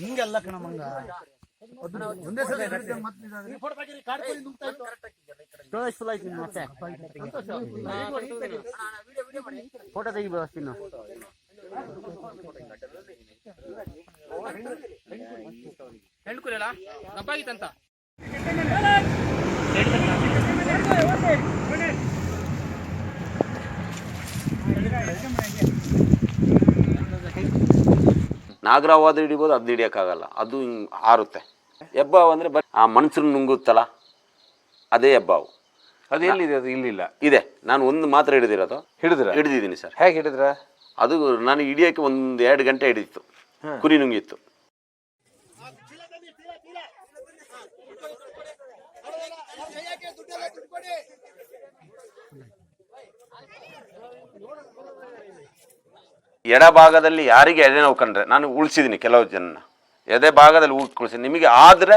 ಹಿಂಗೆಲ್ಲ ಕಣ ಮಂಗ ಒಂದೇ ಸಲ ಫೋಟೋ ತೆಗಿಬೋದು ಅಷ್ಟಿನ್ನು ಹೆಣ್ಕುಲೆಲ್ಲ ಗಬ್ಬಾಗಿತ್ತಂತ ನಾಗರಾವ್ ಆದ್ರೆ ಹಿಡಿಬೋದು, ಅದು ಹಿಡಿಯೋಕ್ಕಾಗಲ್ಲ, ಅದು ಹಿಂಗೆ ಹಾರುತ್ತೆ. ಹೆಬ್ಬಾವು ಅಂದರೆ ಬರೀ ಆ ಮನುಷ್ಯನ ನುಂಗುತ್ತಲ್ಲ ಅದೇ ಹೆಬ್ಬಾವು. ಅದು ಎಲ್ಲಿದೆ? ಅದು ಇಲ್ಲಿಲ್ಲ ಇದೆ. ನಾನು ಒಂದು ಮಾತ್ರ ಹಿಡಿದಿರೋದು. ಹಿಡಿದಿದ್ದೀನಿ ಸರ್. ಹೇಗೆ ಹಿಡಿದ್ರ? ಅದು ನಾನು ಹಿಡಿಯೋಕ್ಕೆ 1-2 ಗಂಟೆ ಹಿಡಿದಿತ್ತು. ಕುರಿ ನುಂಗಿತ್ತು. ಎಡಭಾಗದಲ್ಲಿ ಯಾರಿಗೆ ಎದೆ ನೋವು ಕಂಡ್ರೆ ನಾನು ಉಳಿಸಿದ್ದೀನಿ ಕೆಲವು ಜನ ಎದೆ ಭಾಗದಲ್ಲಿ ಉಳಿಸಿದ್ದೀನಿ. ನಿಮಗೆ ಆದರೆ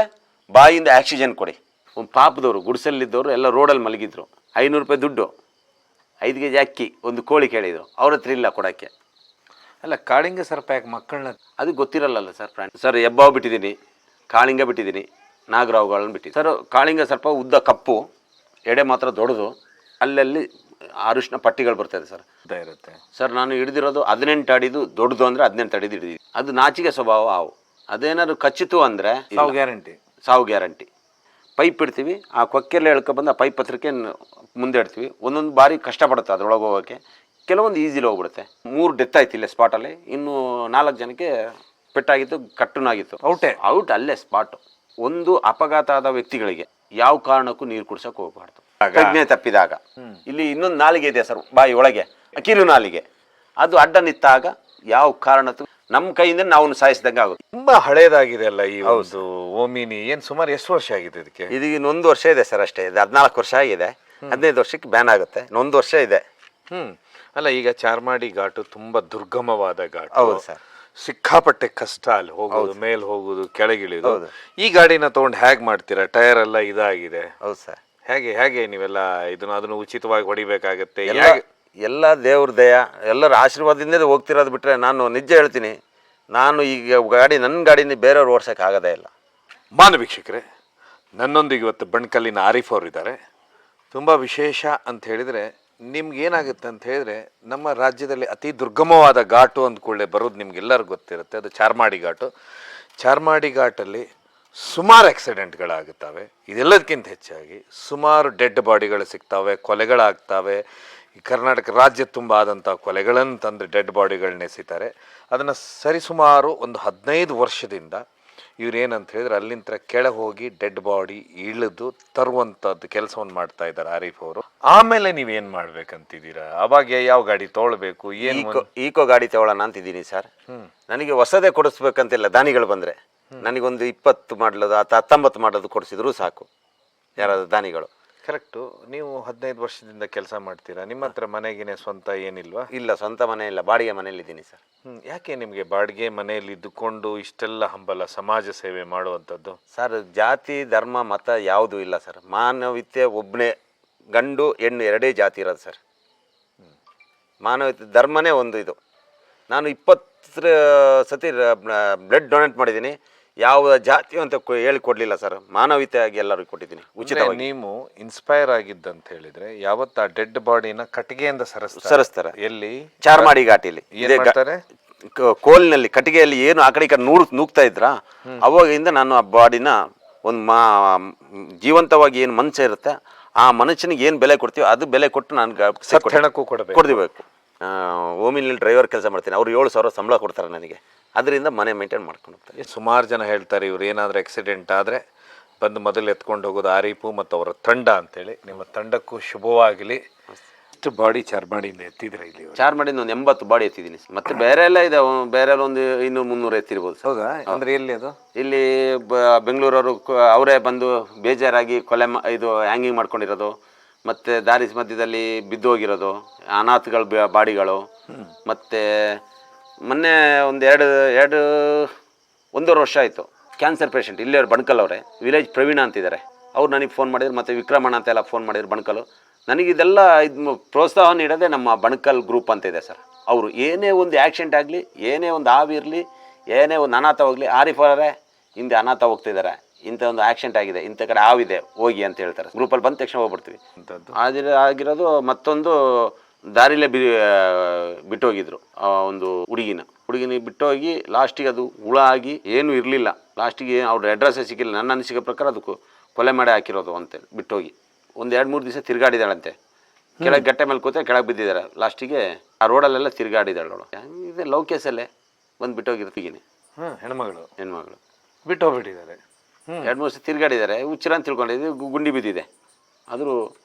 ಬಾಯಿಂದ ಆಕ್ಸಿಜನ್ ಕೊಡಿ. ಒಂದು ಪಾಪದವರು ಗುಡಿಸಲಿದ್ದವರು ಎಲ್ಲ ರೋಡಲ್ಲಿ ಮಲಗಿದ್ರು. 500 ರೂಪಾಯಿ ದುಡ್ಡು, 5 kg ಅಕ್ಕಿ, ಒಂದು ಕೋಳಿ ಕೇಳಿದರು. ಅವ್ರ ಹತ್ರ ಇಲ್ಲ ಕೊಡೋಕ್ಕೆ. ಅಲ್ಲ, ಕಾಳಿಂಗ ಸರ್ಪ ಯಾಕೆ ಮಕ್ಕಳನ್ನ? ಅದು ಗೊತ್ತಿರಲ್ಲ ಸರ್. ಫ್ರೆಂಡ್ ಸರ್, ಹೆಬ್ಬಾವು ಬಿಟ್ಟಿದ್ದೀನಿ, ಕಾಳಿಂಗ ಬಿಟ್ಟಿದ್ದೀನಿ, ನಾಗರಾವುಗಳನ್ನು ಬಿಟ್ಟಿದ್ದೀನಿ ಸರ್. ಕಾಳಿಂಗ ಸರ್ಪ ಉದ್ದ ಕಪ್ಪು, ಎಡೆ ಮಾತ್ರ ದೊಡ್ಡದು, ಅಲ್ಲಲ್ಲಿ ಅರಿಶಿನ ಪಟ್ಟಿಗಳು ಬರ್ತದೆ ಸರ್. ಇರುತ್ತೆ ಸರ್. ನಾನು ಹಿಡಿದಿರೋದು 18 ಅಡಿದು ದೊಡ್ಡದು ಅಂದರೆ 18 ಅಡಿದು ಹಿಡಿದಿದ್ದೀನಿ. ಅದು ನಾಚಿಕೆ ಸ್ವಭಾವ ಹಾವು. ಅದೇನಾದ್ರು ಕಚ್ಚಿತು ಅಂದರೆ ಸಾವು ಗ್ಯಾರಂಟಿ. ಪೈಪ್ ಇಡ್ತೀವಿ, ಆ ಕೊಕ್ಕೆಲ್ಲ ಎಳ್ಕೊಬಂದು ಆ ಪೈಪ್ ಹತ್ರಕ್ಕೆ ಮುಂದೆ ಇಡ್ತೀವಿ. ಒಂದೊಂದು ಬಾರಿ ಕಷ್ಟಪಡುತ್ತೆ ಅದರೊಳಗೆ ಹೋಗೋಕ್ಕೆ, ಕೆಲವೊಂದು ಈಸಿಲಿ ಹೋಗ್ಬಿಡುತ್ತೆ. 3 ಡೆತ್ ಆಯ್ತು ಇಲ್ಲೇ ಸ್ಪಾಟಲ್ಲಿ. ಇನ್ನು 4 ಜನಕ್ಕೆ ಪೆಟ್ಟಾಗಿತ್ತು, ಕಟ್ಟುನಾಗಿತ್ತು. ಔಟ್ ಅಲ್ಲೇ ಸ್ಪಾಟು. ಒಂದು ಅಪಘಾತ ಆದ ವ್ಯಕ್ತಿಗಳಿಗೆ ಯಾವ ಕಾರಣಕ್ಕೂ ನೀರು ಕುಡ್ಸೋಕೆ ಹೋಗಬಾರ್ದು. ಪ್ರಜ್ಞೆ ತಪ್ಪಿದಾಗ. ಇಲ್ಲಿ ಇನ್ನೊಂದು ನಾಲಿಗೆ ಇದೆ ಸರ್, ಬಾಯಿ ಒಳಗೆ ಕಿರು ನಾಲಿಗೆ, ಅದು ಅಡ್ಡ ನಿಂತಾಗ ಯಾವ ಕಾರಣಕ್ಕೂ ನಮ್ಮ ಕೈಯಿಂದ ನಾವು ಸಾಯಿಸಿದಂಗೆ ಆಗುತ್ತೆ. ತುಂಬಾ ಹಳೇದಾಗಿದೆ ಅಲ್ಲ ಈ ಒಂದು ಓಮಿನಿ. ಏನು ಸುಮಾರು ಎಷ್ಟು ವರ್ಷ ಆಗಿದೆ ಇದಕ್ಕೆ? ಇದೀಗ 1 ವರ್ಷ ಇದೆ ಸರ್ ಅಷ್ಟೇ. ಇದು 14 ವರ್ಷ ಆಗಿದೆ. 15 ವರ್ಷಕ್ಕೆ ಬ್ಯಾನ್ ಆಗುತ್ತೆ. 1 ವರ್ಷ ಇದೆ. ಅಲ್ಲ, ಈಗ ಚಾರ್ಮಾಡಿ ಘಾಟು ತುಂಬಾ ದುರ್ಗಮವಾದ ಘಾಟ್. ಹೌದು ಸರ್. ಸಿಕ್ಕಾಪಟ್ಟೆ ಕಷ್ಟ ಅಲ್ಲಿ ಹೋಗೋದು, ಮೇಲ್ ಹೋಗೋದು, ಕೆಳಗಿಳಿದು. ಈ ಗಾಡಿನ ತಗೊಂಡು ಹೇಗೆ ಮಾಡ್ತೀರಾ? ಟೈರ್ ಎಲ್ಲ ಇದಾಗಿದೆ. ಹೌದು ಸರ್. ಹೇಗೆ ನೀವೆಲ್ಲ ಅದನ್ನು ಉಚಿತವಾಗಿ ಹೊಡಿಬೇಕಾಗತ್ತೆ? ಎಲ್ಲ ದೇವ್ರ ದಯ, ಎಲ್ಲರ ಆಶೀರ್ವಾದದಿಂದಲೇ ಹೋಗ್ತಿರೋದು. ಬಿಟ್ಟರೆ ನಾನು ನಿಜ ಹೇಳ್ತೀನಿ, ನಾನು ಈಗ ನನ್ನ ಗಾಡಿನ ಬೇರೆಯವ್ರು ಓಡ್ಸೋಕೆ ಆಗೋದೇ ಇಲ್ಲ. ಮಾನವೀಕ್ಷಕರೇ, ನನ್ನೊಂದಿಗೆ ಇವತ್ತು ಬಣ್ಕಲ್ಲಿನ ಆರಿಫ್ ಅವರು ಇದ್ದಾರೆ. ತುಂಬ ವಿಶೇಷ ಅಂತ ಹೇಳಿದರೆ, ನಿಮ್ಗೇನಾಗುತ್ತೆ ಅಂತ ಹೇಳಿದ್ರೆ, ನಮ್ಮ ರಾಜ್ಯದಲ್ಲಿ ಅತಿ ದುರ್ಗಮವಾದ ಘಾಟು ಅಂದ್ಕೊಳ್ಳೆ ಬರೋದು ನಿಮ್ಗೆಲ್ಲರಿಗೂ ಗೊತ್ತಿರುತ್ತೆ, ಅದು ಚಾರ್ಮಾಡಿ ಘಾಟು. ಚಾರ್ಮಾಡಿ ಘಾಟಲ್ಲಿ ಸುಮಾರು ಆಕ್ಸಿಡೆಂಟ್ಗಳಾಗುತ್ತವೆ. ಇದೆಲ್ಲದಕ್ಕಿಂತ ಹೆಚ್ಚಾಗಿ ಸುಮಾರು ಡೆಡ್ ಬಾಡಿಗಳು ಸಿಗ್ತವೆ, ಕೊಲೆಗಳಾಗ್ತವೆ. ಈ ಕರ್ನಾಟಕ ರಾಜ್ಯ ತುಂಬ ಆದಂಥ ಕೊಲೆಗಳನ್ನು ತಂದು ಡೆಡ್ ಬಾಡಿಗಳನ್ನ ಎಸಿತಾರೆ. ಅದನ್ನು ಸರಿಸುಮಾರು ಒಂದು 15 ವರ್ಷದಿಂದ ಇವ್ರೇನಂತ ಹೇಳಿದ್ರೆ ಅಲ್ಲಿಂದ ಕೆಳಗೆ ಹೋಗಿ ಡೆಡ್ ಬಾಡಿ ಇಳಿದು ತರುವಂಥದ್ದು ಕೆಲಸವನ್ನು ಮಾಡ್ತಾ ಇದ್ದಾರೆ ಆರಿಫ್ ಅವರು. ಆಮೇಲೆ ನೀವೇನು ಮಾಡ್ಬೇಕಂತಿದ್ದೀರಾ? ಅವಾಗ ಯಾವ ಗಾಡಿ ತೊಗೊಳ್ಬೇಕು? ಈಕೋ ಗಾಡಿ ತೊಗೊಳ್ಳೋಣ ಅಂತಿದ್ದೀನಿ ಸರ್. ನನಗೆ ಹೊಸದೇ ಕೊಡಿಸ್ಬೇಕಂತಿಲ್ಲ. ದಾನಿಗಳು ಬಂದರೆ ನನಗೊಂದು 20 ಮಾಡಲದು ಅಥವಾ 19 ಮಾಡಲದು ಕೊಡಿಸಿದ್ರು ಸಾಕು, ಯಾರಾದ್ರು ದಾನಿಗಳು. ಕರೆಕ್ಟು. ನೀವು 15 ವರ್ಷದಿಂದ ಕೆಲಸ ಮಾಡ್ತೀರಾ. ನಿಮ್ಮ ಹತ್ರ ಮನೆಗೇನೆ ಸ್ವಂತ ಏನಿಲ್ವಾ? ಇಲ್ಲ, ಸ್ವಂತ ಮನೆ ಇಲ್ಲ, ಬಾಡಿಗೆ ಮನೆಯಲ್ಲಿದ್ದೀನಿ ಸರ್. ಯಾಕೆ ನಿಮಗೆ ಬಾಡಿಗೆ ಮನೆಯಲ್ಲಿ ಇದ್ದುಕೊಂಡು ಇಷ್ಟೆಲ್ಲ ಹಂಬಲ ಸಮಾಜ ಸೇವೆ ಮಾಡುವಂಥದ್ದು? ಸರ್, ಜಾತಿ ಧರ್ಮ ಮತ ಯಾವುದೂ ಇಲ್ಲ ಸರ್. ಮಾನವೀಯತೆ ಒಬ್ಬನೇ, ಗಂಡು ಹೆಣ್ಣು ಎರಡೇ ಜಾತಿ ಇರೋದು ಸರ್. ಮಾನವೀಯತೆ ಧರ್ಮನೇ ಒಂದು. ಇದು ನಾನು 20 ಸತಿ ಬ್ಲಡ್ ಡೊನೇಟ್ ಮಾಡಿದ್ದೀನಿ. ಯಾವ ಜಾತಿ ಅಂತ ಹೇಳಿಕೊಡ್ಲಿಲ್ಲ ಸರ್. ಮಾನವೀಯತೆಯಾಗಿ ಎಲ್ಲರಿಗೂ ಕೊಟ್ಟಿದ್ದೀನಿ ಉಚಿತವಾಗಿ. ನೀವು ಇನ್ಸ್ಪೈರ್ ಆಗಿದ್ದಂತ ಹೇಳಿದ್ರೆ, ಯಾವತ್ತು ಆ ಡೆಡ್ ಬಾಡಿನ ಕಟ್ಟಿಗೆಯಿಂದ ಸರಿಸ್ತಾರೆ. ಎಲ್ಲಿ? ಚಾರ್ಮಾಡಿ ಘಾಟಿಲಿ ಕೋಲಿನಲ್ಲಿ ಕಟ್ಟಿಗೆಯಲ್ಲಿ ಏನು ಆ ಕಡೆ ನೂಗ್ತಾ ಇದ್ರ, ಅವಾಗಿಂದ ನಾನು ಆ ಬಾಡಿನ ಒಂದು ಜೀವಂತವಾಗಿ ಏನು ಮನುಷ್ಯ ಇರುತ್ತೆ, ಆ ಮನುಷ್ಯನಿಗೆ ಏನು ಬೆಲೆ ಕೊಡ್ತೀವಿ ಅದು ಬೆಲೆ ಕೊಟ್ಟು ನಾನು ಕೊಡ್ಬೇಕು. ಓಮಿನಲ್ಲಿ ಡ್ರೈವರ್ ಕೆಲಸ ಮಾಡ್ತೀನಿ. ಅವ್ರು 7,000 ಸಂಬಳ ಕೊಡ್ತಾರೆ ನನಗೆ. ಅದರಿಂದ ಮನೆ ಮೇಂಟೈನ್ ಮಾಡ್ಕೊಂಡು ಹೋಗ್ತಾರೆ. ಸುಮಾರು ಜನ ಹೇಳ್ತಾರೆ, ಇವ್ರು ಏನಾದರೂ ಆಕ್ಸಿಡೆಂಟ್ ಆದರೆ ಬಂದು ಮೊದಲು ಎತ್ಕೊಂಡು ಹೋಗೋದು ಆರೀಫು ಮತ್ತು ಅವರ ತಂಡ ಅಂತೇಳಿ. ನಿಮ್ಮ ತಂಡಕ್ಕೂ ಶುಭವಾಗಲಿ. ಎಷ್ಟು ಬಾಡಿ ಚಾರ್ಮಾಡಿಯಿಂದ ಎತ್ತಿದ್ರೆ? ಇಲ್ಲಿ ಚಾರ್ಮಾಡಿಯಿಂದ ಒಂದು 80 ಬಾಡಿ ಎತ್ತಿದ್ದೀನಿ. ಮತ್ತೆ ಬೇರೆ ಎಲ್ಲ ಇದೆ, ಬೇರೆ ಎಲ್ಲ ಒಂದು 200-300 ಎತ್ತಿರ್ಬೋದು. ಹೌದಾ? ಅಂದರೆ ಎಲ್ಲಿ ಅದು? ಇಲ್ಲಿ ಬೆಂಗಳೂರವರು ಅವರೇ ಬಂದು ಬೇಜಾರಾಗಿ ಇದು ಹ್ಯಾಂಗಿಂಗ್ ಮಾಡ್ಕೊಂಡಿರೋದು, ಮತ್ತು ದಾರಿ ಮಧ್ಯದಲ್ಲಿ ಬಿದ್ದು ಹೋಗಿರೋದು, ಅನಾಥಗಳ ಬಾಡಿಗಳು. ಮತ್ತು ಮೊನ್ನೆ ಒಂದೂವರೆ ವರ್ಷ ಆಯಿತು, ಕ್ಯಾನ್ಸರ್ ಪೇಷಂಟ್ ಇಲ್ಲೇ ಬಣ್ಕಲ್ ಅವರೇ, ವಿಲೇಜ್ ಪ್ರವೀಣ ಅಂತಿದ್ದಾರೆ. ಅವ್ರು ನನಗೆ ಫೋನ್ ಮಾಡಿದ್ರು, ಮತ್ತು ವಿಕ್ರಮಣ್ಣ ಅಂತೆಲ್ಲ ಫೋನ್ ಮಾಡಿದ್ರು ಬಣ್ಕಲ್ಲು. ನನಗಿದೆಲ್ಲ ಇದು ಪ್ರೋತ್ಸಾಹ ನೀಡೋದೇ ನಮ್ಮ ಬಣ್ಕಲ್ ಗ್ರೂಪ್ ಅಂತ ಇದೆ ಸರ್. ಅವರು ಏನೇ ಒಂದು ಆ್ಯಕ್ಸಿಡೆಂಟ್ ಆಗಲಿ, ಏನೇ ಒಂದು ಹಾವು ಇರಲಿ, ಏನೇ ಒಂದು ಅನಾಥ ಹೋಗಲಿ ಆರಿಫರೇ ಹಿಂದೆ ಅನಾಥ ಹೋಗ್ತಿದ್ದಾರೆ, ಇಂಥ ಒಂದು ಆಕ್ಸಿಡೆಂಟ್ ಆಗಿದೆ, ಇಂಥ ಕಡೆ ಹಾವಿದೆ ಹೋಗಿ ಅಂತ ಹೇಳ್ತಾರೆ. ಗ್ರೂಪಲ್ಲಿ ಬಂದ ತಕ್ಷಣ ಹೋಗ್ಬಿಡ್ತೀವಿ. ಆಗಿರೋದು ಮತ್ತೊಂದು ದಾರಿಲೇ ಬಿಟ್ಟೋಗಿದ್ರು ಒಂದು ಹುಡುಗಿನ ಬಿಟ್ಟೋಗಿ ಲಾಸ್ಟಿಗೆ ಅದು ಹುಳ ಆಗಿ ಏನೂ ಇರಲಿಲ್ಲ. ಲಾಸ್ಟಿಗೆ ಅವ್ರ ಅಡ್ರೆಸ್ಸೇ ಸಿಕ್ಕಿಲ್ಲ. ನನ್ನ ಅನಿಸಿಕೆ ಪ್ರಕಾರ ಅದಕ್ಕೂ ಕೊಲೆ ಮಾಡಿ ಹಾಕಿರೋದು ಅಂತೇಳಿ ಬಿಟ್ಟೋಗಿ ಒಂದು 2-3 ದಿವಸ ತಿರುಗಾಡಿದಾಳಂತೆ. ಕೆಳಗೆ ಗಟ್ಟೆ ಮೇಲೆ ಕೂತ ಕೆಳಗೆ ಬಿದ್ದಿದ್ದಾರೆ. ಲಾಸ್ಟಿಗೆ ಆ ರೋಡಲ್ಲೆಲ್ಲ ತಿರುಗಾಡಿದಾಳೆ ಅವಳು. ಇದೆ ಲವ್ ಕೇಸಲ್ಲೇ ಬಂದು ಬಿಟ್ಟೋಗಿರ್ತೀಗಿನಿ. ಹೆಣ್ಮಗಳು ಬಿಟ್ಟು ಹೋಗ್ಬಿಟ್ಟಿದ್ದಾರೆ. 2-3 ವರ್ಷ ತಿರುಗಾಡಿದ್ದಾರೆ. ಹುಚ್ಚರ ಅಂತ ತಿಳ್ಕೊಂಡಿದ್ದೆ, ಗುಂಡಿ ಬಿದ್ದಿದೆ. ಆದರೂ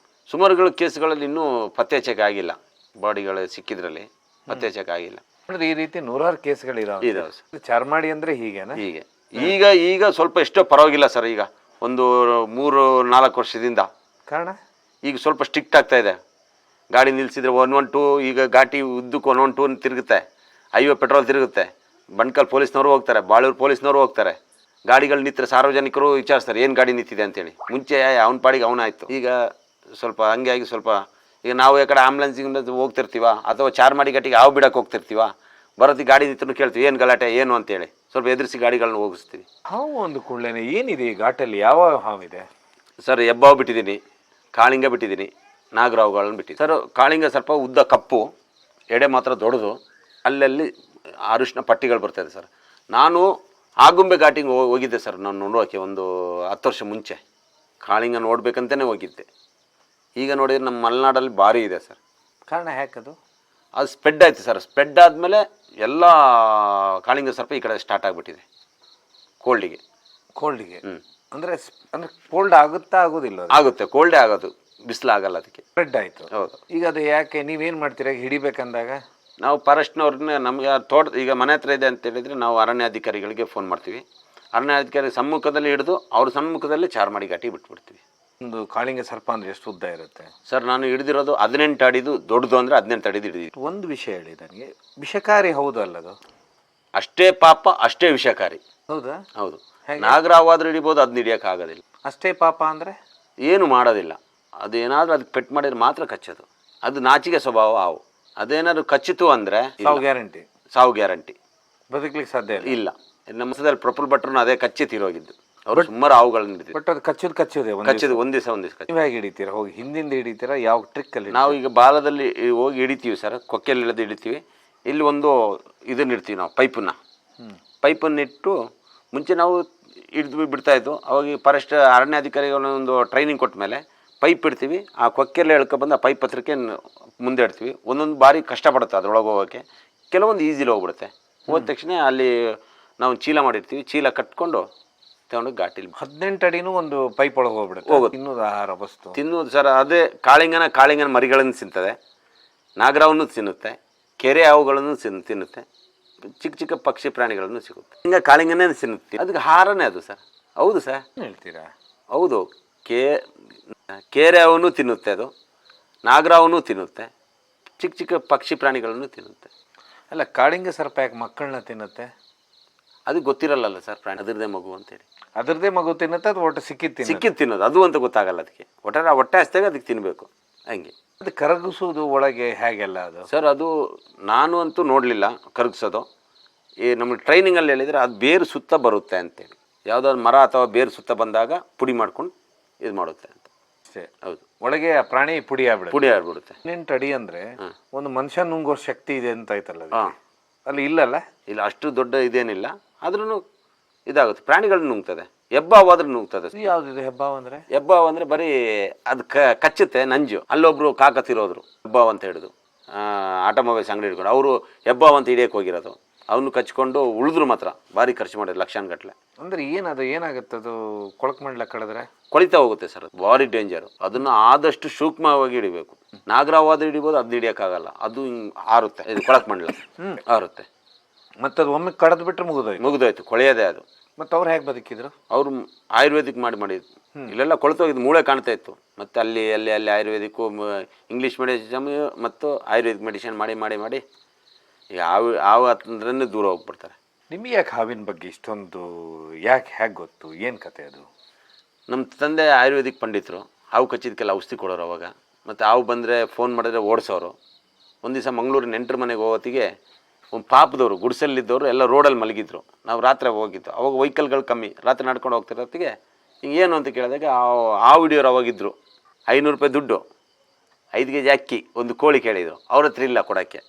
ಸುಮಾರುಗಳು ಕೇಸ್ಗಳಲ್ಲಿ ಇನ್ನೂ ಪತ್ತೆ ಹಚ್ಚಕ್ಕೆ ಆಗಿಲ್ಲ. ಬಾಡಿಗಳು ಸಿಕ್ಕಿದ್ರಲ್ಲಿ ಪತ್ತೆ ಹಚ್ಚಕ್ಕೆ ಆಗಿಲ್ಲ. ಅಂದ್ರೆ ಈ ರೀತಿ 100 ಕೇಸ್ಗಳಿದಾವೆ. ಇದಾವೆ ಸರ್. ಚಾರ್ಮಾಡಿ ಅಂದ್ರೆ ಹೀಗೇನಾ? ಹೀಗೆ ಈಗ ಸ್ವಲ್ಪ ಎಷ್ಟೋ ಪರವಾಗಿಲ್ಲ ಸರ್. ಈಗ ಒಂದು 3-4 ವರ್ಷದಿಂದ ಕಾರಣ ಈಗ ಸ್ವಲ್ಪ ಸ್ಟ್ರಿಕ್ಟ್ ಆಗ್ತಾ ಇದೆ. ಗಾಡಿ ನಿಲ್ಲಿಸಿದ್ರೆ 112, ಈಗ ಘಾಟಿ ಉದ್ದಕ್ಕೆ 112 ತಿರುಗುತ್ತೆ. Highway petrol ತಿರುಗುತ್ತೆ. ಬಂಡ್ಕಲ್ ಪೊಲೀಸ್ನವರು ಹೋಗ್ತಾರೆ, ಬಾಳೂರು ಪೊಲೀಸ್ನವರು ಹೋಗ್ತಾರೆ. ಗಾಡಿಗಳು ನಿಂತರೆ ಸಾರ್ವಜನಿಕರು ವಿಚಾರಿಸ್ತಾರೆ ಏನು ಗಾಡಿ ನಿಂತಿದೆ ಅಂತೇಳಿ. ಮುಂಚೆ ಅವನ ಪಾಡಿಗೆ ಅವನಾಯಿತು. ಈಗ ಸ್ವಲ್ಪ ಹಂಗೆ ಆಗಿ ಸ್ವಲ್ಪ ಈಗ ನಾವು ಯಾಕಡೆ ಆಂಬ್ಯುಲೆನ್ಸಿಂದ ಹೋಗ್ತಿರ್ತೀವ ಅಥವಾ ಚಾರ್ಮಾಡಿ ಘಾಟಿಗೆ ಹಾವು ಬಿಡಕ್ಕೆ ಹೋಗ್ತಿರ್ತೀವ, ಬರೋತಿ ಗಾಡಿ ನಿಂತರೂ ಕೇಳ್ತೀವಿ ಏನು ಗಲಾಟೆ ಏನು ಅಂತೇಳಿ ಸ್ವಲ್ಪ ಎದುರಿಸಿ ಗಾಡಿಗಳನ್ನ ಹೋಗಿಸ್ತೀವಿ. ಹಾವು ಒಂದು ಕೂಡಲೇ ಏನಿದೆ ಈ ಘಾಟಲ್ಲಿ? ಯಾವ ಹಾವಿದೆ ಸರ್? ಹೆಬ್ಬಾವು ಬಿಟ್ಟಿದ್ದೀನಿ, ಕಾಳಿಂಗ ಬಿಟ್ಟಿದ್ದೀನಿ, ನಾಗರಾವುಗಳನ್ನ ಬಿಟ್ಟಿದ್ದೀನಿ ಸರ್. ಕಾಳಿಂಗ ಸ್ವಲ್ಪ ಉದ್ದ ಕಪ್ಪು, ಎಡೆ ಮಾತ್ರ ದೊಡ್ಡದು, ಅಲ್ಲಲ್ಲಿ ಅರಿಶಿನ ಪಟ್ಟಿಗಳು ಬರ್ತದೆ ಸರ್. ನಾನು ಆಗುಂಬೆ ಘಾಟಿಗೆ ಹೋಗಿದ್ದೆ ಸರ್. ನಾನು ನೋಡೋಕ್ಕೆ ಒಂದು 10 ವರ್ಷ ಮುಂಚೆ ಕಾಳಿಂಗ ನೋಡ್ಬೇಕಂತಲೇ ಹೋಗಿದ್ದೆ. ಈಗ ನೋಡಿದ್ರೆ ನಮ್ಮ ಮಲೆನಾಡಲ್ಲಿ ಭಾರಿ ಇದೆ ಸರ್. ಕಾರಣ ಯಾಕದು? ಅದು ಸ್ಪ್ರೆಡ್ ಆಯಿತು ಸರ್. ಸ್ಪ್ರೆಡ್ ಆದಮೇಲೆ ಎಲ್ಲ ಕಾಳಿಂಗ ಸರ್ಪ ಈ ಕಡೆ ಸ್ಟಾರ್ಟ್ ಆಗಿಬಿಟ್ಟಿದೆ. ಕೋಲ್ಡಿಗೆ ಅಂದರೆ ಕೋಲ್ಡ್ ಆಗುತ್ತಾ ಆಗೋದಿಲ್ಲ? ಆಗುತ್ತೆ, ಕೋಲ್ಡೇ ಆಗೋದು, ಬಿಸಿಲಾಗಲ್ಲ. ಅದಕ್ಕೆ ಸ್ಪ್ರೆಡ್ ಆಯಿತು. ಹೌದು. ಈಗ ಅದು ಯಾಕೆ ನೀವೇನು ಮಾಡ್ತೀರಾ ಹಿಡಿಬೇಕಂದಾಗ? ನಾವು ಫಾರೆಸ್ಟ್ನವ್ರನ್ನ ನಮಗೆ ಈಗ ಮನೆ ಹತ್ರ ಇದೆ ಅಂತ ಹೇಳಿದರೆ ನಾವು ಅರಣ್ಯಾಧಿಕಾರಿಗಳಿಗೆ ಫೋನ್ ಮಾಡ್ತೀವಿ. ಅರಣ್ಯಾಧಿಕಾರಿ ಸಮ್ಮುಖದಲ್ಲಿ ಹಿಡಿದು ಅವ್ರ ಸಮ್ಮುಖದಲ್ಲಿ ಚಾರ್ಮಾಡಿ ಘಾಟಿ ಬಿಟ್ಬಿಡ್ತೀವಿ. ಒಂದು ಕಾಳಿಂಗ ಸರ್ಪ ಅಂದರೆ ಎಷ್ಟು ಉದ್ದ ಇರುತ್ತೆ ಸರ್? ನಾನು ಹಿಡಿದಿರೋದು 18 ಅಡಿದು, ದೊಡ್ಡದು ಅಂದರೆ 18 ಅಡಿದು ಹಿಡಿದಿದ್ದು. ಒಂದು ವಿಷಯ ಹೇಳಿ ನನಗೆ, ವಿಷಕಾರಿ ಹೌದು ಅಲ್ಲದು? ಅಷ್ಟೇ ಪಾಪ ಅಷ್ಟೇ ವಿಷಕಾರಿ. ಹೌದಾ? ಹೌದು. ನಾಗರಾವಾದ್ರೂ ಹಿಡಿಬೋದು, ಅದನ್ನ ಹಿಡಿಯೋಕೆ ಆಗೋದಿಲ್ಲ. ಅಷ್ಟೇ ಪಾಪ ಅಂದರೆ ಏನು ಮಾಡೋದಿಲ್ಲ. ಅದೇನಾದರೂ ಅದಕ್ಕೆ ಪೆಟ್ಟು ಮಾಡಿದ್ರೆ ಮಾತ್ರ ಕಚ್ಚೋದು. ಅದು ನಾಚಿಕೆ ಸ್ವಭಾವ ಹಾವು. ಅದೇನಾದ್ರು ಕಚ್ಚಿತು ಅಂದರೆ ಸಾವು ಗ್ಯಾರಂಟಿ. ಬದುಕಲಿಕ್ಕೆ ಸಾಧ್ಯ ಇಲ್ಲ. ನಮ್ಮ ಮಸದಲ್ಲಿ ಪ್ರಫುಲ್ ಭಟ್ರು ಅದೇ ಕಚ್ಚಿ ತೀರೋಗಿದ್ದು. ಅವರು ಸುಮಾರು ಹಾವುಗಳನ್ನ ಹಿಡಿದ್ರು. ಬಟ್ ಅದು ಕಚ್ಚೋದೇ ಒಂದು ದಿವಸ ನೀವು ಹೇಗೆ ಹಿಡಿತೀರಾ? ಹೋಗಿ ಹಿಂದಿಂದ ಹಿಡಿತೀರಾ? ಯಾವ ಟ್ರಿಕ್ಕಲ್ಲಿ? ನಾವು ಈಗ ಬಾಲದಲ್ಲಿ ಹೋಗಿ ಹಿಡಿತೀವಿ ಸರ್. ಕೊಕ್ಕೆಯಲ್ಲಿ ಇಳಿದು ಹಿಡಿತೀವಿ. ಇಲ್ಲಿ ಒಂದು ಇದನ್ನ ಇಡ್ತೀವಿ ನಾವು, ಪೈಪನ್ನಿಟ್ಟು ಮುಂಚೆ ನಾವು ಹಿಡಿದು ಬಿಡ್ತಾಯಿತ್ತು. ಅವಾಗ ಫಾರೆಸ್ಟ್ ಅರಣ್ಯಾಧಿಕಾರಿಗಳ ಒಂದು ಟ್ರೈನಿಂಗ್ ಕೊಟ್ಟ ಮೇಲೆ ಪೈಪ್ ಇಡ್ತೀವಿ. ಆ ಕೊಕ್ಕೆಲ್ಲ ಎಳ್ಕೊಬಂದು ಆ ಪೈಪ್ ಹತ್ರಕ್ಕೆ ಮುಂದೆ ಇಡ್ತೀವಿ. ಒಂದೊಂದು ಬಾರಿ ಕಷ್ಟಪಡುತ್ತೆ ಅದರೊಳಗೆ ಹೋಗೋಕ್ಕೆ, ಕೆಲವೊಂದು ಈಸಿಲಿ ಹೋಗ್ಬಿಡುತ್ತೆ. ಹೋದ ತಕ್ಷಣ ಅಲ್ಲಿ ನಾವು ಚೀಲ ಮಾಡಿರ್ತೀವಿ, ಚೀಲ ಕಟ್ಕೊಂಡು ತಗೊಂಡು ಘಾಟಿಲಿ 18 ಅಡಿನೂ ಒಂದು ಪೈಪ್ ಒಳಗೆ ಹೋಗ್ಬಿಡುತ್ತೆ. ತಿನ್ನೋದು ಆಹಾರ ವಸ್ತು ತಿನ್ನೋದು ಸರ್. ಅದೇ ಕಾಳಿಂಗನ ಮರಿಗಳನ್ನು ತಿಂತದೆ, ನಾಗರಾವನ್ನು ತಿನ್ನುತ್ತೆ, ಕೆರೆ ಹಾವುಗಳನ್ನು ತಿನ್ನುತ್ತೆ, ಚಿಕ್ಕ ಚಿಕ್ಕ ಪಕ್ಷಿ ಪ್ರಾಣಿಗಳನ್ನು ಸಿಗುತ್ತೆ. ಹಿಂಗೆ ಕಾಳಿಂಗನೇ ತಿನ್ನುತ್ತೆ. ಅದಕ್ಕೆ ಆಹಾರನೇ ಅದು ಸರ್. ಹೌದು ಸರ್. ಹೇಳ್ತೀರಾ? ಹೌದು. ಕೆರೆ ಹಾವನ್ನು ತಿನ್ನುತ್ತೆ, ಅದು ನಾಗರಾವನ್ನು ತಿನ್ನುತ್ತೆ, ಚಿಕ್ಕ ಚಿಕ್ಕ ಪಕ್ಷಿ ಪ್ರಾಣಿಗಳನ್ನು ತಿನ್ನುತ್ತೆ. ಅಲ್ಲ, ಕಾಳಿಂಗ ಸರ್ಪ ಯಾಕೆ ಮಕ್ಕಳನ್ನ ತಿನ್ನುತ್ತೆ? ಅದು ಗೊತ್ತಿರಲ್ಲ ಸರ್. ಪ್ರಾಣಿ ಅದರದೇ ಮಗು ಅಂತೇಳಿ. ಅದರದೇ ಮಗು ತಿನ್ನುತ್ತೆ, ಅದು ಒಟ್ಟು ಸಿಕ್ಕಿದ್ದು ತಿನ್ನೋದು ಅದು ಅಂತ ಗೊತ್ತಾಗಲ್ಲ ಅದಕ್ಕೆ. ಹೊಟ್ಟೆ ಹಸ್ದಾಗ ಅದಕ್ಕೆ ತಿನ್ನಬೇಕು. ಹಂಗೆ ಅದು ಕರಗಿಸೋದು ಒಳಗೆ ಹೇಗೆಲ್ಲ ಅದು ಸರ್? ಅದು ನಾನು ಅಂತೂ ನೋಡಲಿಲ್ಲ ಕರಗಿಸೋದು. ಈ ನಮ್ಮ ಟ್ರೈನಿಂಗಲ್ಲಿ ಹೇಳಿದರೆ ಅದು ಬೇರು ಸುತ್ತ ಬರುತ್ತೆ ಅಂತೇಳಿ. ಯಾವುದಾದ್ರು ಮರ ಅಥವಾ ಬೇರು ಸುತ್ತ ಬಂದಾಗ ಪುಡಿ ಮಾಡ್ಕೊಂಡು ಇದು ಮಾಡುತ್ತೆ ಅಂತ ಅಷ್ಟೇ. ಹೌದು. ಒಳಗೆ ಆ ಪ್ರಾಣಿ ಪುಡಿ ಆಗ್ಬಿಡುತ್ತೆ. 18 ಅಡಿ ಅಂದರೆ ಒಂದು ಮನುಷ್ಯ ನುಂಗೋ ಶಕ್ತಿ ಇದೆ ಅಂತ ಆಯ್ತಲ್ಲ? ಅಲ್ಲಿ ಇಲ್ಲಲ್ಲ? ಇಲ್ಲ, ಅಷ್ಟು ದೊಡ್ಡ ಇದೇನಿಲ್ಲ. ಆದ್ರೂ ಇದಾಗುತ್ತೆ. ಪ್ರಾಣಿಗಳನ್ನ ನುಂಗ್ತದೆ. ಹೆಬ್ಬಾವಾದ್ರೂ ನುಂಗ್ತದೆ. ಯಾವ್ದಿದೆ ಹೆಬ್ಬಾವ್ ಅಂದರೆ? ಹೆಬ್ಬಾವ್ ಅಂದರೆ ಬರೀ ಅದು ಕಚ್ಚುತ್ತೆ, ನಂಜು. ಅಲ್ಲೊಬ್ರು ಕಾಕತಿರೋದ್ರು ಹೆಬ್ಬಾವ್ ಅಂತ ಹಿಡಿದು, ಆಟೋಮೊಬೈಲ್ಸ್ ಅಂಗಡಿ ಹಿಡ್ಕೊಂಡು ಅವರು ಹೆಬ್ಬಾವ್ ಅಂತ ಹಿಡಿಯಕ್ಕೆ ಹೋಗಿರೋದು. ಅವನು ಕಚ್ಕೊಂಡು ಉಳಿದ್ರು ಮಾತ್ರ ಭಾರಿ ಖರ್ಚು ಮಾಡಿದ್ರು, ಲಕ್ಷಾನುಗಟ್ಟಲೆ. ಅಂದರೆ ಏನದು ಏನಾಗುತ್ತೆ? ಅದು ಕೊಳಕ್ ಮಂಡಲ ಕಳೆದ್ರೆ ಕೊಳಿತಾ ಹೋಗುತ್ತೆ ಸರ್. ಅದು ಭಾರಿ ಡೇಂಜರು. ಅದನ್ನು ಆದಷ್ಟು ಸೂಕ್ಷ್ಮವಾಗಿ ಹಿಡಿಬೇಕು. ನಾಗರಾವಾದ್ರೂ ಹಿಡಿಬೋದು, ಅದನ್ನ ಹಿಡಿಯೋಕ್ಕಾಗಲ್ಲ. ಅದು ಹಿಂಗೆ ಆರುತ್ತೆ, ಇದು ಕೊಳಕ್ ಮಂಡಲ ಆರುತ್ತೆ. ಮತ್ತು ಅದು ಒಮ್ಮೆ ಕಳೆದು ಬಿಟ್ಟರೆ ಮುಗಿದೋಯ್ತು, ಕೊಳೆಯೋದೇ ಅದು. ಮತ್ತು ಅವ್ರು ಹೇಗೆ ಬದುಕಿದ್ರು? ಅವರು ಆಯುರ್ವೇದಿಕ್ ಮಾಡಿದ್ದು. ಇಲ್ಲೆಲ್ಲ ಕೊಳ್ತೋಗಿದ್ದು ಮೂಳೆ ಕಾಣ್ತಾ ಇತ್ತು. ಮತ್ತು ಅಲ್ಲಿ ಆಯುರ್ವೇದಿಕ್ಕು, ಇಂಗ್ಲೀಷ್ ಮೆಡಿಸಿನ್ ಮತ್ತು ಆಯುರ್ವೇದಿಕ್ ಮೆಡಿಸಿನ್ ಮಾಡಿ ಈಗ ಹಾವು ಅಂದ್ರೆ ದೂರ ಹೋಗ್ಬಿಡ್ತಾರೆ. ನಿಮಗೆ ಯಾಕೆ ಹಾವಿನ ಬಗ್ಗೆ ಇಷ್ಟೊಂದು ಹೇಗೆ ಗೊತ್ತು? ಏನು ಕತೆ ಅದು? ನಮ್ಮ ತಂದೆ ಆಯುರ್ವೇದಿಕ್ ಪಂಡಿತರು. ಹಾವು ಕಚ್ಚಿದಕ್ಕೆಲ್ಲ ಔಷಧಿ ಕೊಡೋರು ಅವಾಗ. ಮತ್ತು ಹಾವು ಬಂದರೆ ಫೋನ್ ಮಾಡಿದ್ರೆ ಓಡಿಸೋರು. ಒಂದು ದಿವಸ ಮಂಗಳೂರು ನೆಂಟರ ಮನೆಗೆ ಹೋಗೋತ್ತಿಗೆ ಒಂದು ಪಾಪದವರು ಗುಡಿಸಲ್ಲಿದ್ದವರು ಎಲ್ಲ ರೋಡಲ್ಲಿ ಮಲಗಿದ್ರು. ನಾವು ರಾತ್ರಿ ಹೋಗಿದ್ದು, ಅವಾಗ ವೆಹಿಕಲ್ಗಳು ಕಮ್ಮಿ, ರಾತ್ರಿ ನಡ್ಕೊಂಡು ಹೋಗ್ತಿರೋತ್ತಿಗೆ ಹಿಂಗೆ ಏನು ಅಂತ ಕೇಳಿದಾಗ ಆ ವಿಡಿಯೋರು ಅವಾಗಿದ್ದರು. 500 ರೂಪಾಯಿ ದುಡ್ಡು, 5 ಕೆಜಿ ಅಕ್ಕಿ, ಒಂದು ಕೋಳಿ ಕೇಳಿದರು. ಅವ್ರ ಹತ್ರ ಇಲ್ಲ ಕೊಡೋಕ್ಕೆ.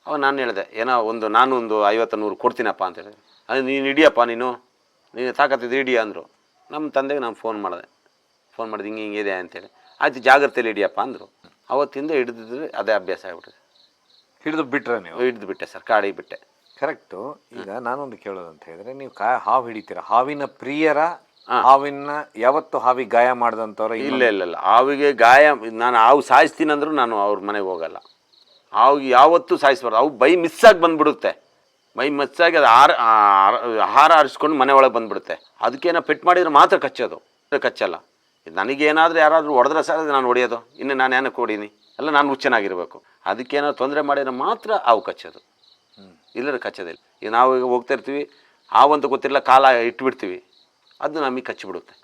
ಅವಾಗ ನಾನು ಹೇಳಿದೆ, ಏನೋ ನಾನು ಒಂದು 50-100 ಕೊಡ್ತೀನಪ್ಪ ಅಂತ ಹೇಳಿದೆ. ಅದು ನೀನು ಹಿಡಿಯಪ್ಪ, ನೀನು ತಾಕತ್ತಿದ್ದು ಹಿಡಿಯ ಅಂದರು. ನಮ್ಮ ತಂದೆಗೆ ನಾನು ಫೋನ್ ಮಾಡಿದೆ ಹಿಂಗೆ ಇದೆ ಅಂತೇಳಿ. ಆಯ್ತು ಜಾಗ್ರತೆಯಲ್ಲಿ ಹಿಡಿಯಪ್ಪ ಅಂದರು. ಅವತ್ತಿಂದ ಹಿಡಿದಿದ್ರೆ ಅದೇ ಅಭ್ಯಾಸ ಆಗಿಬಿಟ್ಟಿದೆ. ಹಿಡಿದು ಬಿಟ್ರೆ ನೀವು? ಹಿಡಿದು ಬಿಟ್ಟೆ ಸರ್, ಕಾಡಿಗೆ ಬಿಟ್ಟೆ. ಕರೆಕ್ಟು. ಈಗ ನಾನೊಂದು ಕೇಳೋದಂತ ಹೇಳಿದ್ರೆ, ನೀವು ಹಾವು ಹಿಡಿತೀರ, ಹಾವಿನ ಪ್ರಿಯರ? ಹಾವಿನ ಯಾವತ್ತು ಹಾವಿಗೆ ಗಾಯ ಮಾಡಿದಂಥವ್ರ? ಇಲ್ಲ, ಹಾವಿಗೆ ಗಾಯ ನಾನು ಹಾವು ಸಾಯಿಸ್ತೀನಿ ಅಂದರೂ ನಾನು ಅವ್ರ ಮನೆಗೆ ಹೋಗಲ್ಲ. ಹಾವಿಗೆ ಯಾವತ್ತೂ ಸಾಯಿಸ್ಬಾರ್ದು. ಅವು ಬೈ ಮಿಸ್ಸಾಗಿ ಬಂದುಬಿಡುತ್ತೆ. ಮೈ ಮಿಸ್ಸಾಗಿ ಅದು ಆಹಾರ ಆರಿಸ್ಕೊಂಡು ಮನೆ ಒಳಗೆ ಬಂದುಬಿಡುತ್ತೆ. ಅದಕ್ಕೇನೋ ಪೆಟ್ಟು ಮಾಡಿದ್ರೆ ಮಾತ್ರ ಕಚ್ಚೋದು, ಕಚ್ಚಲ್ಲ. ನನಗೇನಾದರೂ ಯಾರಾದರೂ ಹೊಡೆದ್ರೆ ಸರ್ ನಾನು ಹೊಡೆಯೋದು, ಇನ್ನು ನಾನು ಏನಕ್ಕೆ ಹೊಡೀನಿ, ಎಲ್ಲ ನಾನು ಹುಚ್ಚನಾಗಿರಬೇಕು. ಅದಕ್ಕೇನಾದ್ರು ತೊಂದರೆ ಮಾಡಿದ್ರೆ ಮಾತ್ರ ಹಾವು ಕಚ್ಚೋದು, ಇಲ್ಲದ್ರೆ ಕಚ್ಚೋದಿಲ್ಲ. ಈಗ ನಾವು ಈಗ ಹೋಗ್ತಾ ಇರ್ತೀವಿ, ಹಾವಂತ ಗೊತ್ತಿಲ್ಲ, ಕಾಲ ಇಟ್ಬಿಡ್ತೀವಿ, ಅದು ನಮಗೆ ಕಚ್ಚಿಬಿಡುತ್ತೆ.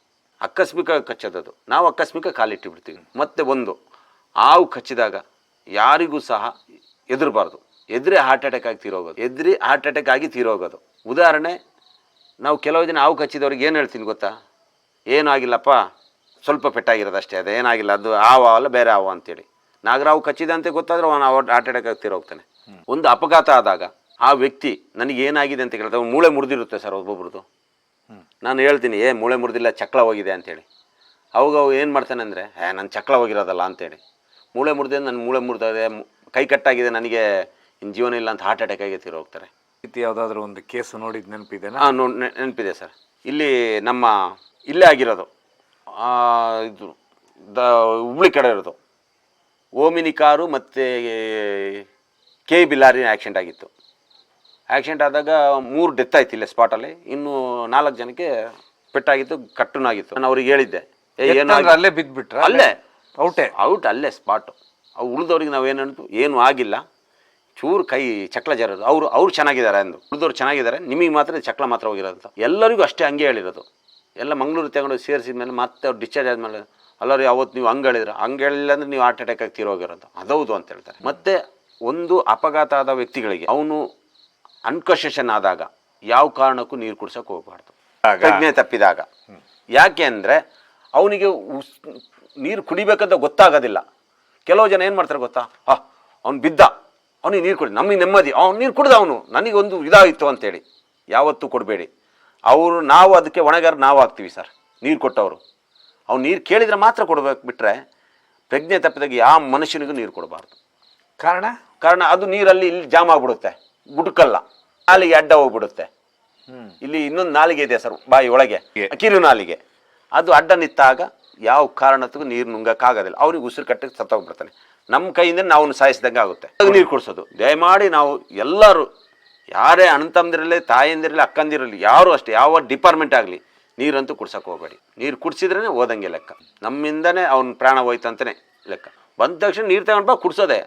ಆಕಸ್ಮಿಕ ಕಚ್ಚೋದದು, ನಾವು ಆಕಸ್ಮಿಕ ಕಾಲಿಟ್ಟಿಬಿಡ್ತೀವಿ. ಮತ್ತು ಒಂದು ಹಾವು ಕಚ್ಚಿದಾಗ ಯಾರಿಗೂ ಸಹ ಹೆದರಬಾರ್ದು. ಎದುರೇ ಹಾರ್ಟ್ ಅಟ್ಯಾಕ್ ಆಗಿ ತೀರೋಗೋದು. ಉದಾಹರಣೆ, ನಾವು ಕೆಲವು ಜನ ಹಾವು ಕಚ್ಚಿದವ್ರಿಗೆ ಏನು ಹೇಳ್ತೀನಿ ಗೊತ್ತಾ, ಏನೂ ಆಗಿಲ್ಲಪ್ಪ, ಸ್ವಲ್ಪ ಪೆಟ್ಟಾಗಿರೋದು ಅಷ್ಟೇ, ಅದು ಏನಾಗಿಲ್ಲ, ಅದು ಹಾವು ಅಲ್ಲ ಬೇರೆ ಹಾವು ಅಂತೇಳಿ. ನಾಗರಾವು ಕಚ್ಚಿದೆ ಅಂತ ಗೊತ್ತಾದ್ರೆ ಅವನು ಹಾರ್ಟ್ ಅಟ್ಯಾಕ್ ಆಗಿ ತೀರೋಗ್ತಾನೆ. ಒಂದು ಅಪಘಾತ ಆದಾಗ ಆ ವ್ಯಕ್ತಿ ನನಗೇನಾಗಿದೆ ಅಂತ ಕೇಳ್ತಾರೆ, ಮೂಳೆ ಮುರಿದಿರುತ್ತೆ ಸರ್ ಒಬ್ಬೊಬ್ರದ್ದು. ನಾನು ಹೇಳ್ತೀನಿ, ಮೂಳೆ ಮುರಿದಿಲ್ಲ, ಚಕ್ಳ ಹೋಗಿದೆ ಅಂತೇಳಿ. ಅವಾಗ ಅವು ಏನು ಮಾಡ್ತಾನೆ ಅಂದರೆ, ನನ್ನ ಚಕ್ಳ ಹೋಗಿರೋದಲ್ಲ ಅಂತೇಳಿ. ಮೂಳೆ ಮುರಿದೆ, ನನ್ನ ಮೂಳೆ ಮುರಿದಿದೆ, ಕೈ ಕಟ್ಟಾಗಿದೆ, ನನಗೆ ಇನ್ನು ಜೀವನ ಇಲ್ಲ ಅಂತ ಹಾರ್ಟ್ ಅಟ್ಯಾಕ್ ಆಗಿ ತೀರೋಗ್ತಾರೆ. ಯಾವುದಾದ್ರೂ ಒಂದು ಕೇಸ್ ನೋಡಿದ್ದು ನೆನಪಿದೆ? ನೆನಪಿದೆ ಸರ್. ಇಲ್ಲೇ ಆಗಿರೋದು, ಇದು ಹುಬ್ಳಿ ಕಡೆ ಇರೋದು. ಓಮಿನಿ ಕಾರು ಮತ್ತು KEB ಲಾರಿ ಆ್ಯಕ್ಸಿಡೆಂಟ್ ಆಗಿತ್ತು. ಆ್ಯಕ್ಸಿಡೆಂಟ್ ಆದಾಗ 3 ಡೆತ್ ಆಯ್ತು ಇಲ್ಲೇ ಸ್ಪಾಟಲ್ಲಿ. ಇನ್ನೂ 4 ಜನಕ್ಕೆ ಪೆಟ್ಟಾಗಿತ್ತು, ಕಟ್ಟುನೂ ಆಗಿತ್ತು. ನಾನು ಅವ್ರಿಗೆ ಹೇಳಿದ್ದೆ, ಏನು ಅಲ್ಲೇ ಬಿದ್ದುಬಿಟ್ರೆ? ಔಟ್ ಅಲ್ಲೇ ಸ್ಪಾಟು. ಉಳಿದವ್ರಿಗೆ ನಾವೇನಂತು ಏನೂ ಆಗಿಲ್ಲ, ಚೂರು ಕೈ ಚಕ್ಲ ಜರೋದು. ಅವ್ರು ಚೆನ್ನಾಗಿದ್ದಾರೆ ಅಂದು, ಉಳಿದವ್ರು ಚೆನ್ನಾಗಿದ್ದಾರೆ, ನಿಮಗೆ ಮಾತ್ರ ಚಕ್ಲ ಮಾತ್ರ ಹೋಗಿರೋದು. ಎಲ್ಲರಿಗೂ ಅಷ್ಟೇ ಹಂಗೆ ಹೇಳಿರೋದು. ಎಲ್ಲ ಮಂಗಳೂರು ತಗೊಂಡು ಸೇರಿಸಿದ ಮೇಲೆ ಮತ್ತೆ ಅವ್ರು ಡಿಸ್ಚಾರ್ಜ್ ಆದಮೇಲೆ, ಅಲ್ಲರೂ ಅವತ್ತು ನೀವು ಹಂಗೆ ಹೇಳಿದ್ರೆ, ಹಂಗೆ ಹೇಳಿಲ್ಲ ಅಂದರೆ ನೀವು ಹಾರ್ಟ್ ಅಟ್ಯಾಕ್ ಆಗಿ ತೀರೋಗಿರೋದು. ಅದೌದು ಅಂತ ಹೇಳ್ತಾರೆ. ಮತ್ತು ಒಂದು ಅಪಘಾತ ಆದ ವ್ಯಕ್ತಿಗಳಿಗೆ ಅವನು ಅನ್ಕಾನ್ಷಿಯಸ್ ಆದಾಗ ಯಾವ ಕಾರಣಕ್ಕೂ ನೀರು ಕುಡ್ಸೋಕೆ ಹೋಗಬಾರ್ದು, ಪ್ರಜ್ಞೆ ತಪ್ಪಿದಾಗ. ಯಾಕೆ ಅಂದರೆ ಅವನಿಗೆ ನೀರು ಕುಡಿಬೇಕಂತ ಗೊತ್ತಾಗೋದಿಲ್ಲ. ಕೆಲವು ಜನ ಏನು ಮಾಡ್ತಾರೆ ಗೊತ್ತಾ, ಅವ್ನು ಬಿದ್ದ, ಅವನಿಗೆ ನೀರು ಕುಡಿ, ನಮಗೆ ನೆಮ್ಮದಿ, ಅವ್ನು ನೀರು ಕುಡ್ದ, ಅವನು ನನಗೊಂದು ಇದಾಗಿತ್ತು ಅಂತೇಳಿ ಯಾವತ್ತೂ ಕೊಡಬೇಡಿ. ನಾವು ಅದಕ್ಕೆ ಹೊಣೆಗಾರ ನಾವು ಆಗ್ತೀವಿ ಸರ್, ನೀರು ಕೊಟ್ಟವರು. ಅವ್ನು ನೀರು ಕೇಳಿದರೆ ಮಾತ್ರ ಕೊಡಬೇಕು, ಬಿಟ್ಟರೆ ಪ್ರಜ್ಞೆ ತಪ್ಪಿದಾಗ ಯಾವ ಮನುಷ್ಯನಿಗೂ ನೀರು ಕೊಡಬಾರ್ದು. ಕಾರಣ ಅದು ನೀರಲ್ಲಿ ಇಲ್ಲಿ ಜಾಮ್ ಆಗಿಬಿಡುತ್ತೆ, ಗುಡುಕಲ್ಲ, ನಾಲಿಗೆ ಅಡ್ಡ ಹೋಗ್ಬಿಡುತ್ತೆ. ಇಲ್ಲಿ ಇನ್ನೊಂದು ನಾಲಿಗೆ ಇದೆ ಸರ್ ಬಾಯಿ ಒಳಗೆ, ಕಿರು ನಾಲಿಗೆ, ಅದು ಅಡ್ಡ ನಿಂತಾಗ ಯಾವ ಕಾರಣಕ್ಕೂ ನೀರು ನುಂಗಕ್ಕಾಗೋದಿಲ್ಲ. ಅವ್ರಿಗೆ ಉಸಿರು ಕಟ್ಟಕ್ಕೆ ಸತ್ತೋಗ್ಬಿಡ್ತಾನೆ. ನಮ್ಮ ಕೈಯಿಂದ ನಾವು ಸಾಯಿಸಿದಂಗೆ ಆಗುತ್ತೆ. ನೀರು ಕುಡಿಸೋದು ದಯಮಾಡಿ ನಾವು ಎಲ್ಲರೂ, ಯಾರೇ ಅಣ್ಣ ತಮ್ಮದಿರಲಿ, ತಾಯಂದಿರಲಿ, ಅಕ್ಕಂದಿರಲಿ, ಯಾರು ಅಷ್ಟೇ, ಯಾವ ಡಿಪಾರ್ಟ್ಮೆಂಟ್ ಆಗಲಿ, ನೀರಂತೂ ಕುಡ್ಸೋಕೆ ಹೋಗಬೇಡಿ. ನೀರು ಕುಡಿಸಿದ್ರೇ ಹೋದಂಗೆ ಲೆಕ್ಕ. ನಮ್ಮಿಂದನೇ ಅವ್ನ ಪ್ರಾಣ ಹೋಯ್ತು ಅಂತಲೇ ಲೆಕ್ಕ. ಬಂದ ತಕ್ಷಣ ನೀರು ತಗೊಂಡು ಬಾ ಕುಡಿಸೋದೆ.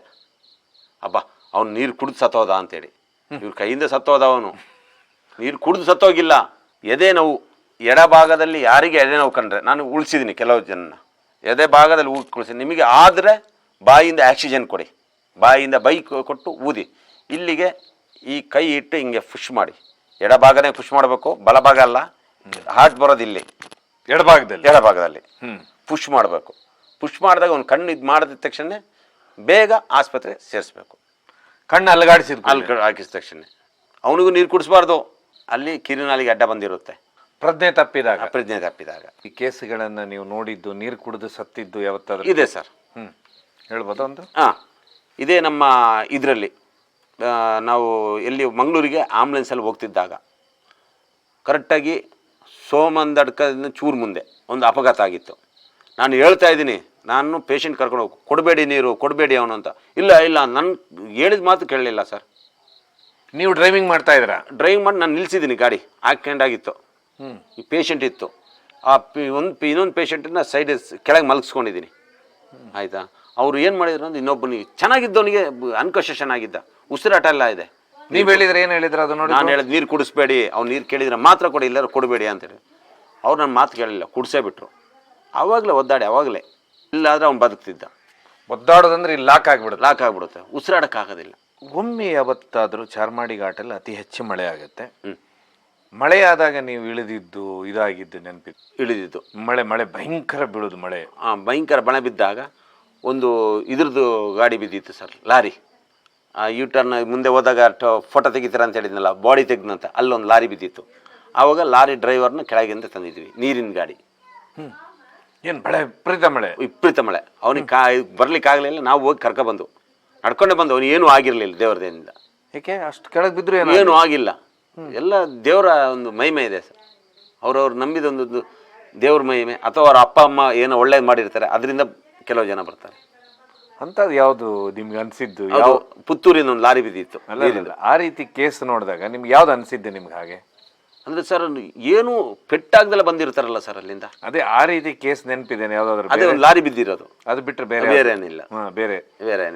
ಅವ್ನು ನೀರು ಕುಡಿದು ಸತ್ತೋದ ಅಂತೇಳಿ, ಇವ್ರ ಕೈಯಿಂದ ಸತ್ತೋದ, ಅವನು ನೀರು ಕುಡಿದು ಸತ್ತೋಗಿಲ್ಲ. ಎದೆ ನೋವು ಎಡಭಾಗದಲ್ಲಿ ಯಾರಿಗೆ ಎದೆ ನೋವು ಕಂಡ್ರೆ, ನಾನು ಉಳಿಸಿದ್ದೀನಿ ಕೆಲವು ಜನ ಎದೆ ಭಾಗದಲ್ಲಿ ಉಳಿಸಿ. ನಿಮಗೆ ಆದರೆ ಬಾಯಿಯಿಂದ ಆಕ್ಸಿಜನ್ ಕೊಡಿ, ಬಾಯಿಯಿಂದ ಕೊಟ್ಟು ಊದಿ. ಇಲ್ಲಿಗೆ ಈ ಕೈ ಇಟ್ಟು ಹಿಂಗೆ ಪುಷ್ ಮಾಡಿ, ಎಡಭಾಗನೇ ಪುಷ್ ಮಾಡಬೇಕು, ಬಲಭಾಗ ಅಲ್ಲ. ಹಾರ್ಟ್ ಬರೋದು ಇಲ್ಲಿ ಎಡಭಾಗದಲ್ಲಿ ಪುಷ್ ಮಾಡಬೇಕು. ಪುಷ್ ಮಾಡಿದಾಗ ಅವ್ನು ಕಣ್ಣು ಇದು ಮಾಡಿದ ತಕ್ಷಣ ಬೇಗ ಆಸ್ಪತ್ರೆ ಸೇರಿಸ್ಬೇಕು. ಕಣ್ಣು ಹಾಕಿದ ತಕ್ಷಣ ಅವನಿಗೂ ನೀರು ಕುಡಿಸ್ಬಾರ್ದು, ಅಲ್ಲಿ ಕಿರುನಾಲಿಗೆ ಅಡ್ಡ ಬಂದಿರುತ್ತೆ. ಪ್ರಜ್ಞೆ ತಪ್ಪಿದಾಗ ಈ ಕೇಸುಗಳನ್ನು ನೀವು ನೋಡಿದ್ದು, ನೀರು ಕುಡಿದು ಸತ್ತಿದ್ದು ಯಾವತ್ತಾದ್ರೂ ಇದೆ ಸರ್? ಹೇಳ್ಬೋದು ಒಂದು? ಇದೇ ನಮ್ಮ ಇದರಲ್ಲಿ ನಾವು ಎಲ್ಲಿ ಮಂಗಳೂರಿಗೆ ಆಂಬುಲೆನ್ಸಲ್ಲಿ ಹೋಗ್ತಿದ್ದಾಗ ಕರೆಕ್ಟಾಗಿ ಸೋಮಂದಡ್ಕದಿಂದ ಚೂರು ಮುಂದೆ ಒಂದು ಅಪಘಾತ ಆಗಿತ್ತು. ನಾನು ಹೇಳ್ತಾ ಇದ್ದೀನಿ, ನಾನು ಪೇಷಂಟ್ ಕರ್ಕೊಂಡು ಹೋಗಿ, ಕೊಡಬೇಡಿ ನೀರು, ಕೊಡಬೇಡಿ ಅವನು ಅಂತ. ಇಲ್ಲ ನನ್ನ ಹೇಳಿದ ಮಾತು ಕೇಳಲಿಲ್ಲ ಸರ್. ನೀವು ಡ್ರೈವಿಂಗ್ ಮಾಡ್ತಾ ಇದ್ದೀರಾ? ಡ್ರೈವಿಂಗ್ ಮಾಡಿ ನಾನು ನಿಲ್ಲಿಸಿದ್ದೀನಿ, ಗಾಡಿ ಆಕ್ಸಿಡೆಂಟ್ ಆಗಿತ್ತು. ಈ ಪೇಷಂಟ್ ಇತ್ತು, ಇನ್ನೊಂದು ಪೇಷಂಟನ್ನ ಸೈಡ್ ಕೆಳಗೆ ಮಲಗಿಸ್ಕೊಂಡಿದ್ದೀನಿ, ಆಯಿತಾ. ಅವ್ರು ಏನು ಮಾಡಿದ್ರು ಅಂದ್ರೆ, ಇನ್ನೊಬ್ಬನಿಗೆ ಚೆನ್ನಾಗಿದ್ದವನಿಗೆ ಅನ್ಕಾನ್ಷಿಯಸ್ ಆಗಿದ್ದ, ಉಸಿರಾಟ ಎಲ್ಲ ಇದೆ. ನೀವು ಹೇಳಿದ್ರೆ ಏನು ಹೇಳಿದ್ರು ಅದು ನೋಡಿ? ನಾನು ಹೇಳಿದ್ ನೀರು ಕುಡಿಸ್ಬೇಡಿ, ಅವ್ನು ನೀರು ಕೇಳಿದ್ರೆ ಮಾತ್ರ ಕೊಡಿ, ಇಲ್ಲರೂ ಕೊಡಬೇಡಿ ಅಂತೇಳಿ. ಅವ್ರು ನನ್ನ ಮಾತು ಕೇಳಲಿಲ್ಲ, ಕುಡಿಸೇ ಬಿಟ್ರು. ಆವಾಗಲೇ ಒದ್ದಾಡಿ, ಆವಾಗಲೇ. ಇಲ್ಲಾದರೆ ಅವ್ನು ಬದುಕ್ತಿದ್ದ. ಒದ್ದಾಡೋದಂದ್ರೆ ಇಲ್ಲಿ ಲಾಕ್ ಆಗಿಬಿಡುತ್ತೆ, ಉಸಿರಾಡೋಕ್ಕಾಗೋದಿಲ್ಲ. ಒಮ್ಮೆ ಯಾವತ್ತಾದರೂ ಚಾರ್ಮಾಡಿ ಘಾಟಲ್ಲಿ ಅತಿ ಹೆಚ್ಚು ಮಳೆ ಆಗುತ್ತೆ. ಮಳೆ ಆದಾಗ ನೀವು ಇಳಿದಿದ್ದು ಇದಾಗಿದ್ದು ನೆನಪಿತ್ತು? ಇಳಿದಿದ್ದು ಮಳೆ ಭಯಂಕರ ಬೀಳೋದು ಮಳೆ. ಭಯಂಕರ ಮಳೆ ಬಿದ್ದಾಗ ಒಂದು ಇದ್ರದ್ದು ಗಾಡಿ ಬಿದ್ದಿತ್ತು ಸರ್, ಲಾರಿ. ಯೂ ಟರ್ನ್ ಮುಂದೆ ಹೋದಾಗ ಫೋಟೋ ತೆಗಿತೀರ ಅಂತ ಹೇಳಿದ್ನಲ್ಲ, ಬಾಡಿ ತೆಗ್ದಂತ ಅಲ್ಲೊಂದು ಲಾರಿ ಬಿದ್ದಿತ್ತು. ಆವಾಗ ಲಾರಿ ಡ್ರೈವರ್ನ ಕೆಳಗಿಂದ ತಂದಿದ್ವಿ, ನೀರಿನ ಗಾಡಿ. ಏನು ಮಳೆ, ವಿಪರೀತ ಮಳೆ. ಅವನಿಗೆ ಬರ್ಲಿಕ್ಕೆ ಆಗಲಿಲ್ಲ, ನಾವು ಹೋಗಿ ಕರ್ಕೊಬಂದು ನಡ್ಕೊಂಡೆ ಬಂದು. ಅವನು ಏನೂ ಆಗಿರಲಿಲ್ಲ ದೇವರದಿಂದ. ಏಕೆ ಅಷ್ಟು ಕೆಳಗೆ ಬಿದ್ದರು? ಏನೂ ಆಗಿಲ್ಲ. ಎಲ್ಲ ದೇವರ ಒಂದು ಮಹಿಮೆ ಇದೆ ಸರ್. ಅವ್ರವ್ರು ನಂಬಿದೊಂದು ದೇವ್ರ ಮಹಿಮೆ, ಅಥವಾ ಅವ್ರ ಅಪ್ಪ ಅಮ್ಮ ಏನೋ ಒಳ್ಳೇದು ಮಾಡಿರ್ತಾರೆ, ಅದರಿಂದ ಕೆಲವು ಜನ ಬರ್ತಾರೆ. ಅಂಥದ್ದು ಯಾವುದು ನಿಮ್ಗೆ ಅನಿಸಿದ್ದು? ಯಾವ ಪುತ್ತೂರಿನ ಒಂದು ಲಾರಿ ಬಿದ್ದಿತ್ತು. ಆ ರೀತಿ ಕೇಸ್ ನೋಡಿದಾಗ ನಿಮ್ಗೆ ಯಾವ್ದು ಅನಿಸಿದ್ದೆ ನಿಮ್ಗೆ ಹಾಗೆ? ಅಂದ್ರೆ ಸರ್ ಏನು ಪೆಟ್ಟಾಗ್ದೆಲ್ಲ ಬಂದಿರ್ತಾರಲ್ಲ ಸರ್ ಅಲ್ಲಿಂದ. ಅದೇ ಆ ರೀತಿ ಕೇಸ್ ನೆನಪಿದ್ದೇನೆ ಯಾವ್ದಾದ್ರು? ಅದೇ ಒಂದು ಲಾರಿ ಬಿದ್ದಿರೋದು, ಅದು ಬಿಟ್ಟರೆ ಬೇರೆ ಏನಿಲ್ಲ. ಬೇರೆ ಬೇರೆ